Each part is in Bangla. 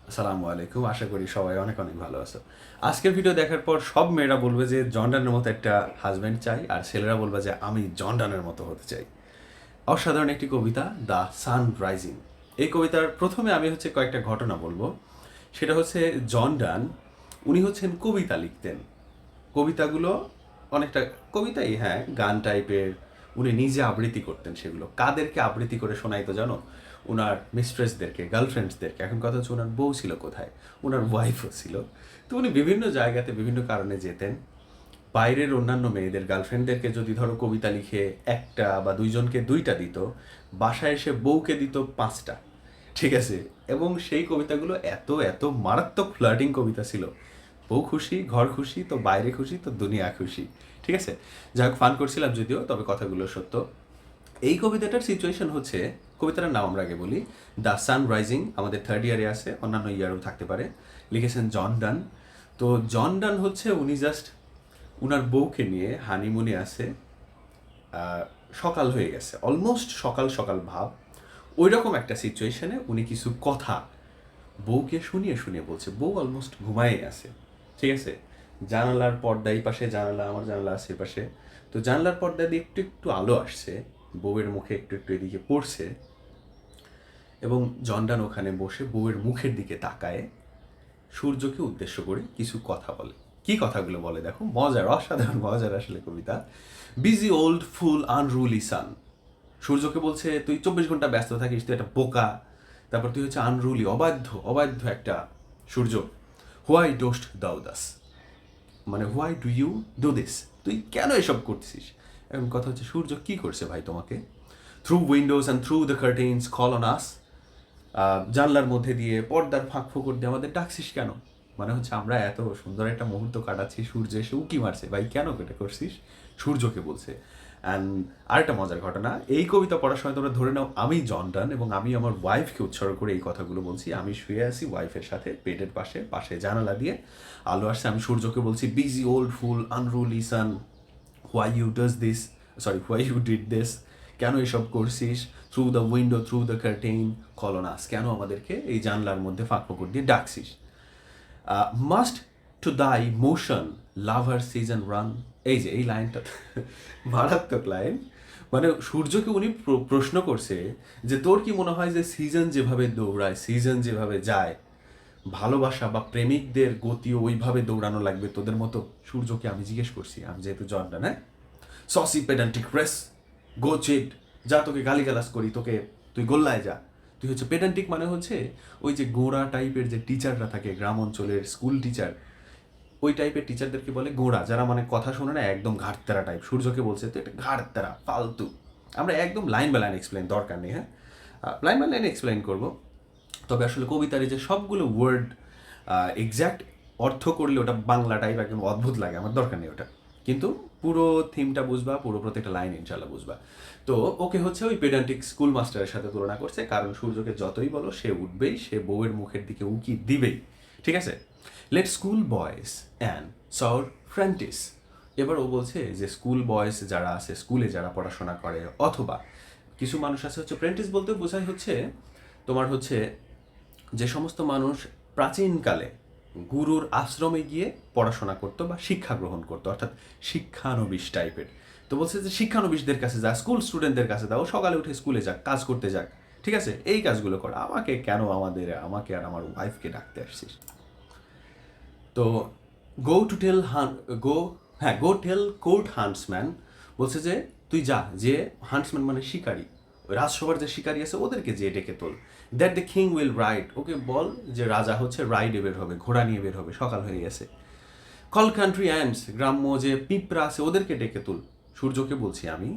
আসসালামু আলাইকুম, আশা করি সবাই অনেক অনেক ভালো আছো। আজকের ভিডিও দেখার পর সব মেয়েরা বলবে যে জন ডানের মতো একটা হাজব্যান্ড চাই, আর ছেলেরা বলবে যে আমি জন ডানের মতো হতে চাই। অসাধারণ একটি কবিতা, দ্য সান রাইজিং। এই কবিতার প্রথমে আমি কয়েকটা ঘটনা বলবো। সেটা হচ্ছে জন ডান, উনি কবিতা লিখতেন। কবিতাগুলো অনেকটা কবিতাই, হ্যাঁ, গান টাইপের। উনি নিজে আবৃত্তি করতেন সেগুলো। কাদেরকে আবৃত্তি করে শোনাইতো জানো? ওনার মিস্ট্রেসদেরকে, গার্লফ্রেন্ডসদেরকে। এখন কথা হচ্ছে ওনার বউ ছিল কোথায়, ওনার ওয়াইফও ছিল। তো উনি বিভিন্ন জায়গাতে বিভিন্ন কারণে যেতেন। বাইরের অন্যান্য মেয়েদের গার্লফ্রেন্ডদেরকে যদি ধরো কবিতা লিখে একটা বা দুইজনকে দুইটা দিত, বাসায় এসে বউকে দিত পাঁচটা। ঠিক আছে? এবং সেই কবিতাগুলো এত এত মারাত্মক ফ্লার্টিং কবিতা ছিল। বউ খুশি, ঘর খুশি, তো বাইরে খুশি, তো দুনিয়া খুশি। ঠিক আছে? যাই হোক, ফান করছিলাম যদিও, তবে কথাগুলো সত্য। এই কবিতাটার সিচুয়েশন হচ্ছে, কবিতাটার নাম আমরা আগে বলি, দ্য সান রাইজিং। আমাদের থার্ড ইয়ারে আছে, অন্যান্য ইয়ারেও থাকতে পারে। লিখেছেন জন ডান। তো জন ডান উনি জাস্ট উনার বউকে নিয়ে হানিমুনে আছে। সকাল হয়ে গেছে, অলমোস্ট সকাল সকাল ভাব। ওই রকম একটা সিচুয়েশনে উনি কিছু কথা বউকে শুনিয়ে শুনিয়ে বলছে। বউ অলমোস্ট ঘুমায়ে আছে। ঠিক আছে? জানালার পর্দা, এই পাশে জানালা, আমার জানালা আছে এই পাশে। তো জানলার পর্দা দিয়ে একটু একটু আলো আসছে, বউয়ের মুখে একটু একটু এদিকে পড়ছে। এবং জন্ডান ওখানে বসে বউয়ের মুখের দিকে তাকায়, সূর্যকে উদ্দেশ্য করে কিছু কথা বলে। কি কথাগুলো বলে দেখো, মজার, অসাধারণ মজার আসলে কবিতা। বিজি ওল্ড ফুল আনরুলি সান। সূর্যকে বলছে তুই 24 ঘন্টা ব্যস্ত থাকিস, তুই একটা বোকা। তারপর তুই আনরুলি, অবাধ্য অবাধ্য একটা সূর্য। হোয়াই ডোস্ট দাউ দাস, মানে why do you do this, তুই কেন এসব করছিস? এখন কথা হচ্ছে, সূর্য কি করছে ভাই তোমাকে? Through Windows and through the curtains call on আস। জানলার মধ্যে দিয়ে, পর্দার ফাঁক ফোকর দিয়ে আমাদের ডাকছিস কেন? মানে আমরা এত সুন্দর একটা মুহূর্ত কাটাচ্ছি, সূর্য এসে উকি মারছে, ভাই কেন এটা করছিস? সূর্যকে বলছে। অ্যান্ড আরেকটা মজার ঘটনা, এই কবিতা পড়ার সময় তোমরা ধরে নাও আমি জন ডান এবং আমি আমার ওয়াইফকে উৎসর্গ করে এই কথাগুলো বলছি। আমি শুয়ে আছি ওয়াইফের সাথে বেডের পাশে, পাশে জানালা দিয়ে আলো আসছে। আমি সূর্যকে বলছি, busy old fool unruly sun, why you does this, sorry why you did this, কেন এসব করছিস? Through the window through the curtain call on us, কেন আমাদেরকে এই জানলার মধ্যে ফাঁক ফোকর দিয়ে ডাকছিস? Must to thy motion lover season run. এই যে এই লাইনটা মারাত্মক লাইন। মানে সূর্যকে উনি প্রশ্ন করছে যে তোর কি মনে হয় যে সিজন যেভাবে দৌড়ায়, সিজন যেভাবে যায়, ভালোবাসা বা প্রেমিকদের গতিও ওইভাবে দৌড়ানো লাগবে তোদের মতো? সূর্যকে আমি জিজ্ঞেস করছি, আমি যেহেতু জর্ডান, হ্যাঁ, সসি পেডান্টিক রেস, গো চেড, যা তোকে গালিগালাজ করি, তোকে তুই গোল্লায় যা। তুই পেডান্টিক মানে ওই যে গোঁড়া টাইপের যে টিচাররা থাকে গ্রাম অঞ্চলের স্কুল টিচার, ওই টাইপের টিচারদেরকে বলে গোঁড়া, যারা মানে কথা শোনে না, একদম ঘাটতেরা টাইপ। সূর্যকে বলছে তুই একটা ঘাটতেরা, ফালতু। আমরা একদম লাইন বাই লাইন এক্সপ্লেন দরকার নেই, হ্যাঁ, লাইন বাই লাইন এক্সপ্লেন করবো। তবে আসলে কবিতার এই যে সবগুলো ওয়ার্ড এক্স্যাক্ট অর্থ করলে ওটা বাংলা টাইপ একদম অদ্ভুত লাগে, আমার দরকার নেই ওটা। কিন্তু পুরো থিমটা বুঝবা, পুরো প্রত্যেকটা লাইন ইনশাল্লাহ বুঝবা। তো ওকে ওই পেডান্টিক স্কুল মাস্টারের সাথে তুলনা করছে, কারণ সূর্যকে যতই বলো সে উঠবেই, সে বউয়ের মুখের দিকে উকি দিবেই। ঠিক আছে? লেট স্কুল বয়েস অ্যান্ড সর ফ্রেন্টিস। এবার ও বলছে যে স্কুল বয়েস যারা আছে, স্কুলে যারা পড়াশোনা করে, অথবা কিছু মানুষ আছে, প্রেন্টিস বলতে বোঝায় তোমার যে সমস্ত মানুষ প্রাচীনকালে গুরুর আশ্রমে গিয়ে পড়াশোনা করতো বা শিক্ষা গ্রহণ করতো, অর্থাৎ শিক্ষানবিশ টাইপের। তো বলছে যে শিক্ষানবিশদের কাছে যা, স্কুল স্টুডেন্টদের কাছে দাও, সকালে উঠে স্কুলে যাক, কাজ করতে যাক। ঠিক আছে? এই কাজগুলো কর, আমাকে কেন, আমাকে আর আমার ওয়াইফকে ডাকতে আসছিস? তো গো টু টেল গো, হ্যাঁ, গো টেল কোর্ট হান্টসম্যান। বলছে যে তুই যা, যে হান্টসম্যান মানে শিকারী, ওই রাজসভার যে শিকারী আছে ওদেরকে যে ডেকে তোল। That the king will ride, ওকে বল যে রাজা রাইডে বের হবে, ঘোড়া নিয়ে বের হবে, সকাল হয়ে গেছে। কল কান্ট্রি অ্যান্ডস, গ্রাম্য যে পিঁপড়া আছে ওদেরকে ডেকে তুল। সূর্যকে বলছি আমি,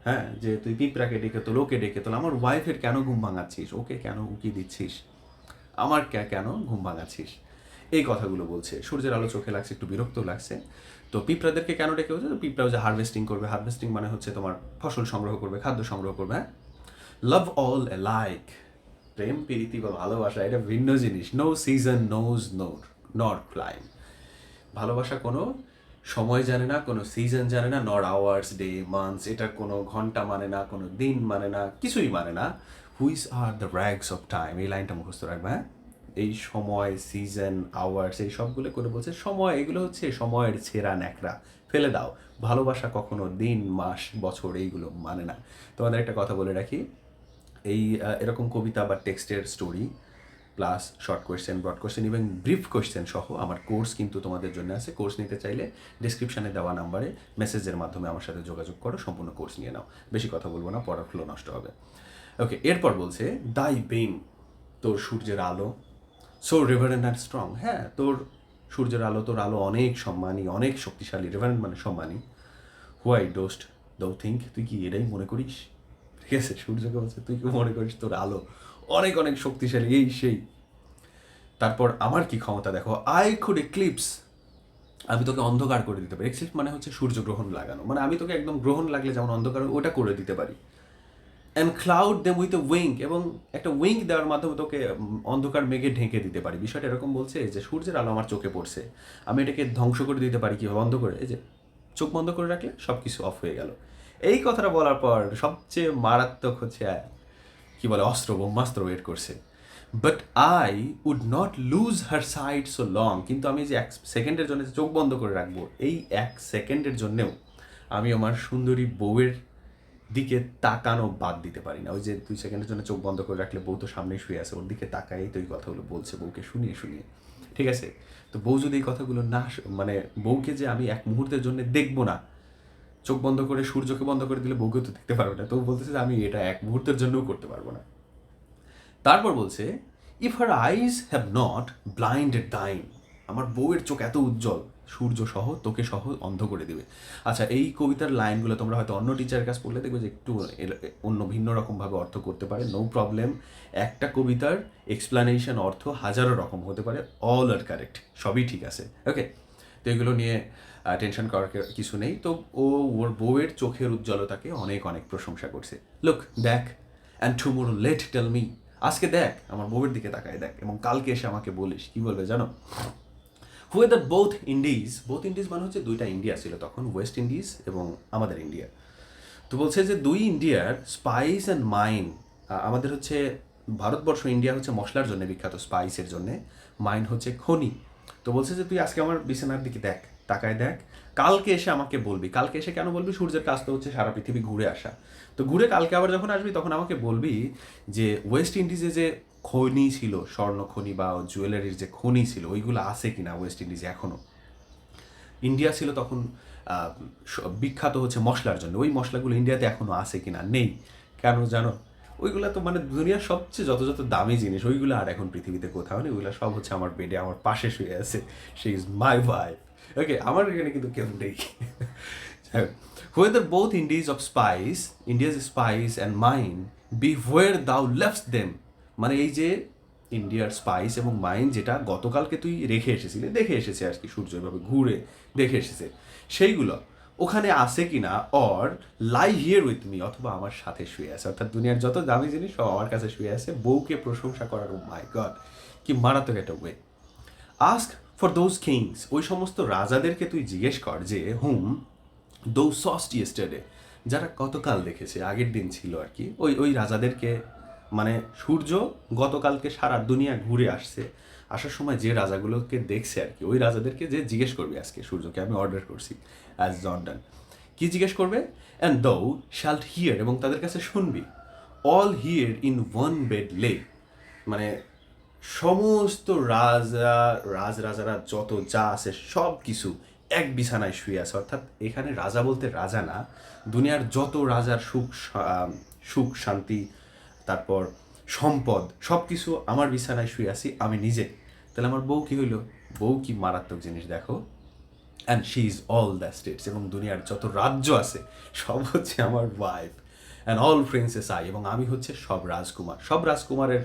হ্যাঁ, যে তুই পিঁপড়াকে ডেকে তোল, ওকে ডেকে তোল। আমার ওয়াইফের কেন ঘুম ভাঙাচ্ছিস? ওকে কেন উকি দিচ্ছিস? আমার কেন ঘুম ভাঙাচ্ছিস? এই কথাগুলো বলছে। সূর্যের আলো চোখে লাগছে, একটু বিরক্ত লাগছে। তো পিঁপড়াদেরকে কেন ডেকে হচ্ছে? পিঁপড়াও যে হারভেস্টিং করবে, হারভেস্টিং মানে তোমার ফসল সংগ্রহ করবে, খাদ্য সংগ্রহ করবে, হ্যাঁ। লাভ অল অ্যালাইক, প্রেম প্রীতি বা ভালোবাসা এটা ভিন্ন জিনিস। নো সিজন নোজ নর ক্লাইম, ভালোবাসা কোনো সময় জানে না, কোনো সিজন জানে না, নর আওয়ার্স, ডে, মান্থস, এটা কোনো ঘন্টা মানে না, কোনো দিন মানে না, কিছুই মানে না। Which are the rags of time, এই লাইনটা মুখস্থ রাখবে, হ্যাঁ। এই সময়, সিজন, আওয়ার্স, এই সবগুলো করে বলছে সময় এগুলো হচ্ছে সময়ের ছেঁড়া ন্যাকড়া, ফেলে দাও। ভালোবাসা কখনো দিন, মাস, বছর এইগুলো মানে না। তোমাদের একটা কথা বলে রাখি, এই এরকম কবিতা বা টেক্সটের story plus short question, broad question এবং ব্রিফ কোয়েশ্চেন সহ আমার কোর্স কিন্তু তোমাদের জন্য আছে। কোর্স নিতে চাইলে ডিসক্রিপশানে দেওয়া নাম্বারে মেসেজের মাধ্যমে আমার সাথে যোগাযোগ করো, সম্পূর্ণ কোর্স নিয়ে নাও। বেশি কথা বলবো না, পড়ার ফ্লো নষ্ট হবে। ওকে, এরপর বলছে দাই বিম, তোর সূর্যের আলো, সো রেভারেন্ট অ্যান্ড স্ট্রং। হ্যাঁ, তোর সূর্যের আলো, তোর আলো অনেক সম্মানী, অনেক শক্তিশালী। রেভারেন্ট মানে সম্মানী। হোয়াই ডোস্ট দো থিঙ্ক, তুই কি এটাই মনে করিস? ঠিক আছে, সূর্যকে বলছে তুই কি মনে করিস তোর আলো অনেক অনেক শক্তিশালী, এই সেই। তারপর আমার কি ক্ষমতা দেখো, আই কুড এক্লিপস, আমি তোকে অন্ধকার করে দিতে পারি। এক্লিপস মানে হচ্ছে সূর্যগ্রহণ লাগানো, মানে আমি তোকে একদম গ্রহণ লাগলে যেমন অন্ধকার ওটা করে দিতে পারি। And cloud them with a Wynk, এবং একটা উইঙ্ক দেওয়ার মাধ্যমে তোকে অন্ধকার মেঘে ঢেকে দিতে পারি। বিষয়টা এরকম বলছে যে সূর্যের আলো আমার চোখে পড়ছে, আমি এটাকে ধ্বংস করে দিতে পারি কীভাবে, বন্ধ করে, এই যে চোখ বন্ধ করে রাখলে সব কিছু অফ হয়ে গেল। এই কথাটা বলার পর সবচেয়ে মারাত্মক হচ্ছে কি বলে অস্ত্র, ব্রহ্মাস্ত্র বের করছে। But I would not lose her side so long, কিন্তু আমি যে 1 সেকেন্ডের জন্য চোখ বন্ধ করে রাখবো, এই 1 সেকেন্ডের জন্যেও আমি আমার সুন্দরী বউয়ের দিকে তাকানো বাদ দিতে পারি না। ওই যে 2 সেকেন্ডের জন্য চোখ বন্ধ করে রাখলে বউ তো সামনেই শুয়ে আছে, ওর দিকে তাকাই তো এই কথাগুলো বলছে বউকে শুনিয়ে শুনিয়ে। ঠিক আছে, তো বউ যদি এই কথাগুলো না মানে বউকে যে আমি 1 মুহূর্তের জন্য দেখবো না, চোখ বন্ধ করে সূর্যকে বন্ধ করে দিলে বউকে তো দেখতে পারবে না, তো বলতেছে যে আমি এটা 1 মুহূর্তের জন্যও করতে পারবো না। তারপর বলছে if her eyes have not blinded thine, আমার বউয়ের চোখ এত উজ্জ্বল সূর্য সহ তোকে সহ অন্ধ করে দেবে। আচ্ছা, এই কবিতার লাইনগুলো তোমরা হয়তো অন্য টিচারের কাছে পড়লে দেখবে যে একটু অন্য ভিন্ন রকমভাবে অর্থ করতে পারে, নো প্রবলেম। একটা কবিতার এক্সপ্লানেশন অর্থ হাজারো রকম হতে পারে, অল আর কারেক্ট, সবই ঠিক আছে। ওকে, তো এগুলো নিয়ে টেনশন করার কিছু নেই। তো ও ওর বউয়ের চোখের উজ্জ্বলতাকে অনেক অনেক প্রশংসা করছে। লুক, দেখ, and tomorrow let tell me, আজকে দেখ, আমার বউয়ের দিকে তাকায় দেখ, এবং কালকে এসে আমাকে বলিস। কি বলবে জানো? হুয়েদার বোথ ইন্ডিজ, বোথ ইন্ডিজ মানে হচ্ছে 2টা ইন্ডিয়া ছিল তখন, ওয়েস্ট ইন্ডিজ এবং আমাদের ইন্ডিয়া। তো বলছে যে 2 ইন্ডিয়ার স্পাইস অ্যান্ড মাইন, আমাদের হচ্ছে ভারতবর্ষ, ইন্ডিয়া হচ্ছে মশলার জন্য বিখ্যাত, স্পাইসের জন্যে, মাইন হচ্ছে খনি। তো বলছে যে তুই আজকে আমার বিছানার দিকে দেখ, তাকায় দেখ, কালকে এসে আমাকে বলবি। কালকে এসে কেন বলবি? সূর্যের কাজ তো হচ্ছে সারা পৃথিবী ঘুরে আসা। তো ঘুরে কালকে আবার যখন আসবি তখন আমাকে বলবি যে ওয়েস্ট ইন্ডিজে যে খনি ছিল, স্বর্ণ খনি বা জুয়েলারির যে খনি ছিল, ওইগুলো আছে কিনা ওয়েস্ট ইন্ডিজে এখনও। ইন্ডিয়া ছিল তখন বিখ্যাত হচ্ছে মশলার জন্য, ওই মশলাগুলো ইন্ডিয়াতে এখনও আছে কিনা, নেই। কেন জানো? ওইগুলো তো মানে দুনিয়ার সবচেয়ে যত যত দামি জিনিস, ওইগুলো আর এখন পৃথিবীতে কোথাও নেই। ওইগুলো সব হচ্ছে আমার বেডে, আমার পাশে শুয়ে আছে। She is my wife. Okay, আমার এখানে কিন্তু কেউ নেই। Whether both India's spice and mine be where thou left them, মানে এই যে ইন্ডিয়ার স্পাইস এবং মাইন যেটা গতকালকে তুই রেখে এসেছিলি, দেখে এসেছে আর কি, সূর্য এভাবে ঘুরে দেখে এসেছে, সেইগুলো ওখানে আছে কিনা, or lie here with me, অথবা আমার সাথে শুয়ে আছে। অর্থাৎ দুনিয়ার যত দামি জিনিস সব আমার কাছে শুয়ে আছে। বউকে প্রশংসা করার, ও মাই গড, কি মারাত্মক একটা way. Ask for those kings, ওই সমস্ত রাজাদেরকে তুই জিজ্ঞেস কর যে হুম দো সস্ট ইয়েস্টারডে, যারা গতকাল দেখেছে, আগের দিন ছিল আর কি, ওই রাজাদেরকে, মানে সূর্য গতকালকে সারা দুনিয়া ঘুরে আসছে, আসার সময় যে রাজাগুলোকে দেখছে আর কি, ওই রাজাদেরকে যে জিজ্ঞেস করবি আজকে সূর্যকে, আমি অর্ডার করছি অ্যাজ জর্ডান। কি জিজ্ঞেস করবে? অ্যান্ড দো শ্যাল্ট হিয়ার, এবং তাদের কাছে শুনবি, all here in one bed লে, মানে সমস্ত রাজারা যত যা আছে সব কিছু এক বিছানায় শুয়ে আছে। অর্থাৎ এখানে রাজা বলতে রাজা না, দুনিয়ার যত রাজার সুখ শান্তি, তারপর সম্পদ, সব কিছু আমার বিছানায় শুয়ে আছি আমি নিজে। তাহলে আমার বউ কি হইল? বউ কি মারাত্মক জিনিস দেখো। And she is all the states, এবং দুনিয়ার যত রাজ্য আছে সব হচ্ছে আমার wife. And all princess I, এবং আমি হচ্ছে সব রাজকুমার, সব রাজকুমারের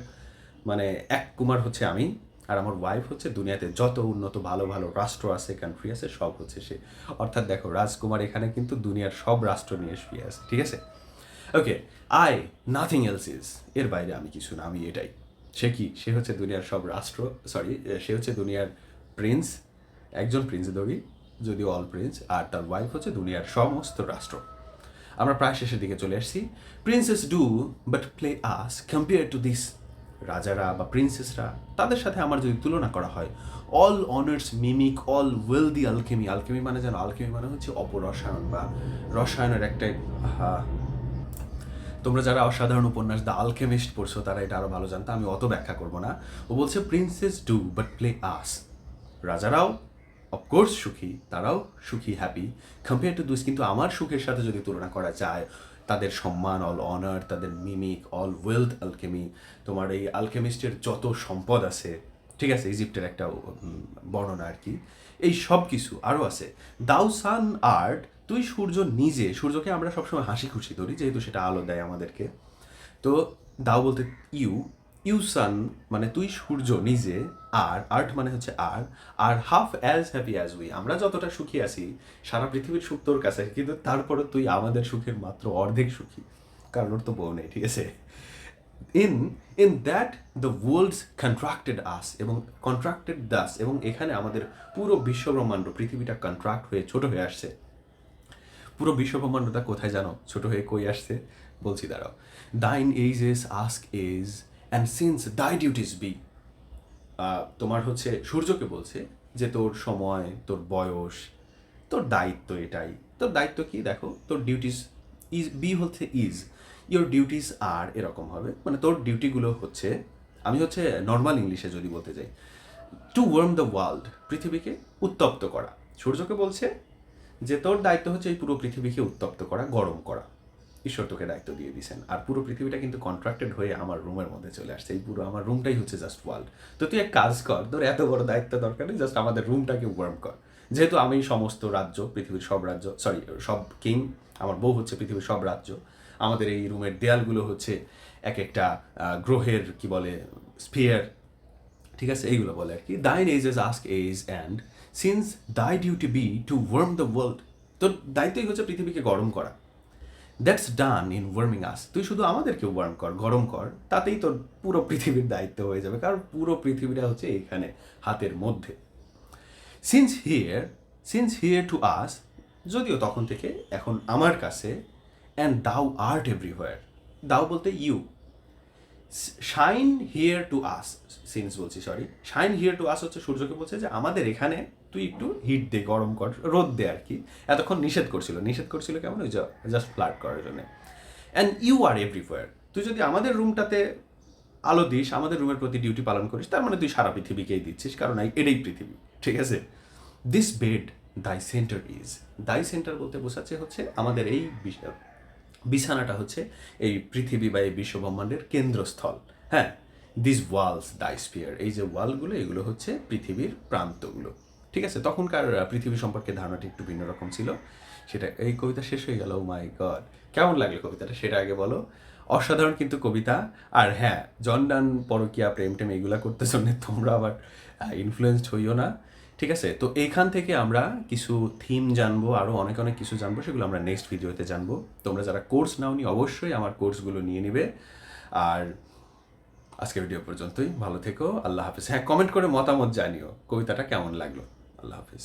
মানে 1 কুমার হচ্ছে আমি, আর আমার ওয়াইফ হচ্ছে দুনিয়াতে যত উন্নত ভালো ভালো রাষ্ট্র আছে, কান্ট্রি আছে, সব হচ্ছে সে। অর্থাৎ দেখো, রাজকুমার এখানে কিন্তু দুনিয়ার সব রাষ্ট্র নিয়ে শুয়ে আছে। ঠিক আছে, ওকে, আই নাথিং এলস ইজ, এর বাইরে আমি কিছু না, আমি এটাই। সে কি? সে হচ্ছে দুনিয়ার সব রাষ্ট্র, সে হচ্ছে দুনিয়ার প্রিন্স, একজন প্রিন্স ধরি, যদিও অল প্রিন্স, আর তার ওয়াইফ হচ্ছে দুনিয়ার সমস্ত রাষ্ট্র। আমরা প্রায় শেষের দিকে চলে আসছি। Princess do but play us compare to this, রাজারা বা প্রিন্সেসরা, তাদের সাথে আমার যদি তুলনা করা হয়, all honours mimic all wealthy alchemy, alchemy মানে যেন, আলকেমি মানে হচ্ছে অপরসায়ন বা রসায়নের একটা, তোমরা যারা অসাধারণ উপন্যাস দ্য আলকেমিস্ট পড়ছো তারা এটা আরও ভালো জানতো, আমি অত ব্যাখ্যা করবো না। ও বলছে princes do but play us, রাজারাও অফকোর্স সুখী, তারাও সুখী, হ্যাপি কম্পেয়ার টু দিস, কিন্তু আমার সুখের সাথে যদি তুলনা করা যায়, তাদের সম্মান অল অনার, তাদের মিমিক অল ওয়েলথ আলকেমি, তোমার এই আলকেমিস্টের যত সম্পদ আছে, ঠিক আছে, ইজিপ্টের একটা বর্ণনা আর কি, এই সব কিছু আরও আছে। দাউ সান আর্ট, তুই সূর্য নিজে, সূর্যকে আমরা সবসময় হাসি খুশি ধরি যেহেতু সেটা আলো দেয় আমাদেরকে, তো দাও বলতে ইউ, ইউ সান মানে তুই সূর্য নিজে, আর আর্ট মানে হচ্ছে আর half as happy as we, আমরা যতটা সুখী আছি সারা পৃথিবীর সুখ তোর কাছে, কিন্তু তারপরে তুই আমাদের সুখের মাত্র অর্ধেক সুখী, কারণ ওর তো বউ নেই, ঠিক আছে। In that the world's contracted us, এবং কন্ট্রাক্টেড দাস, এবং এখানে আমাদের পুরো বিশ্বব্রহ্মাণ্ড পৃথিবীটা কন্ট্রাক্ট হয়ে ছোট হয়ে আসছে। পুরো বিশ্বব্রহ্মাণ্ডটা কোথায় জানো ছোট হয়ে কই আসছে? বলছি দাঁড়াও। Thine ages ask age and since thy duties be, তোমার হচ্ছে সূর্যকে বলছে যে তোর সময়, তোর বয়স, তোর দায়িত্ব এটাই। তোর দায়িত্ব কি দেখো, তোর ডিউটিস ইজ, বি হচ্ছে ইজ, ইয়োর ডিউটিস আর, এরকম হবে, মানে তোর ডিউটিগুলো হচ্ছে, আমি হচ্ছে নর্মাল ইংলিশে যদি বলতে যাই, টু ওয়ার্ম দ্য ওয়ার্ল্ড, পৃথিবীকে উত্তপ্ত করা। সূর্যকে বলছে যে তোর দায়িত্ব হচ্ছে এই পুরো পৃথিবীকে উত্তপ্ত করা, গরম করা, ঈশ্বর তোকে দায়িত্ব দিয়ে দিয়েছেন। আর পুরো পৃথিবীটা কিন্তু কন্ট্রাক্টেড হয়ে আমার রুমের মধ্যে চলে আসছে, এই পুরো আমার রুমটাই হচ্ছে জাস্ট ওয়ার্ল্ড। তো তুই এক কাজ কর, তোর এত বড় দায়িত্ব দরকার নেই, জাস্ট আমাদের রুমটাকে ওয়ার্ম কর। যেহেতু আমি সমস্ত রাজ্য, পৃথিবীর সব রাজ্য, সরি সব কিং, আমার বউ হচ্ছে পৃথিবীর সব রাজ্য, আমাদের এই রুমের দেয়ালগুলো হচ্ছে এক একটা গ্রহের কি বলে স্পিয়ার, ঠিক আছে, এইগুলো বলে আর কি। Thine ages ask age and since thy duty be to warm the world, তোর দায়িত্বই হচ্ছে পৃথিবীকে গরম করা। That's done in warming us, তুই শুধু আমাদেরকে ওয়ার্ম কর, গরম কর, তাতেই তোর পুরো পৃথিবীর দায়িত্ব হয়ে যাবে, কারণ পুরো পৃথিবীটা হচ্ছে এখানে হাতের মধ্যে। সিন্স হিয়ার টু আস, যদিও তখন থেকে এখন আমার কাছে, অ্যান্ড দাউ আর্ট এভরিহোয়ার, দাউ বলতে you, shine here to us, since বলছি sorry, shine here to us হচ্ছে সূর্যকে বলছে যে আমাদের এখানে তুই একটু হিট দে, গরম কর, রোদ দে আর কি। এতক্ষণ নিষেধ করছিল কেমন, ওই জাস্ট ফ্লার্ট করার জন্য। অ্যান্ড ইউ আর এভরিওয়্যার, তুই যদি আমাদের রুমটাতে আলো দিস, আমাদের রুমের প্রতি ডিউটি পালন করিস, তার মানে তুই সারা পৃথিবীকেই দিচ্ছিস, কারণ এটাই পৃথিবী, ঠিক আছে। দিস বেড দাই সেন্টার ইজ, দাই সেন্টার বলতে বোঝাচ্ছে হচ্ছে আমাদের এই বিছানাটা হচ্ছে এই পৃথিবী বা এই বিশ্বব্রহ্মাণ্ডের কেন্দ্রস্থল, হ্যাঁ। দিস ওয়ালস দাই স্পিয়ার, এই যে ওয়ালগুলো এগুলো হচ্ছে পৃথিবীর প্রান্তগুলো, ঠিক আছে। তখনকার পৃথিবী সম্পর্কে ধারণাটি একটু ভিন্ন রকম ছিল, সেটা, এই কবিতা শেষ হয়ে গেল, মাই গড, কেমন লাগলো কবিতাটা সেটা আগে বলো। অসাধারণ কিন্তু কবিতা। আর হ্যাঁ, জন ডান পরকীয়া প্রেম টেম এগুলা করতে জন্য তোমরা আবার ইনফ্লুয়েসড হইও না, ঠিক আছে। তো এইখান থেকে আমরা কিছু থিম জানবো, আরও অনেক অনেক কিছু জানবো, সেগুলো আমরা নেক্সট ভিডিওতে জানবো। তোমরা যারা কোর্স নাওনি অবশ্যই আমার কোর্সগুলো নিয়ে নিবে। আর আজকের ভিডিও পর্যন্তই, ভালো থেকো, আল্লাহ হাফিজ। হ্যাঁ, কমেন্ট করে মতামত জানিও কবিতাটা কেমন লাগলো। আল্লাহ হাফিজ।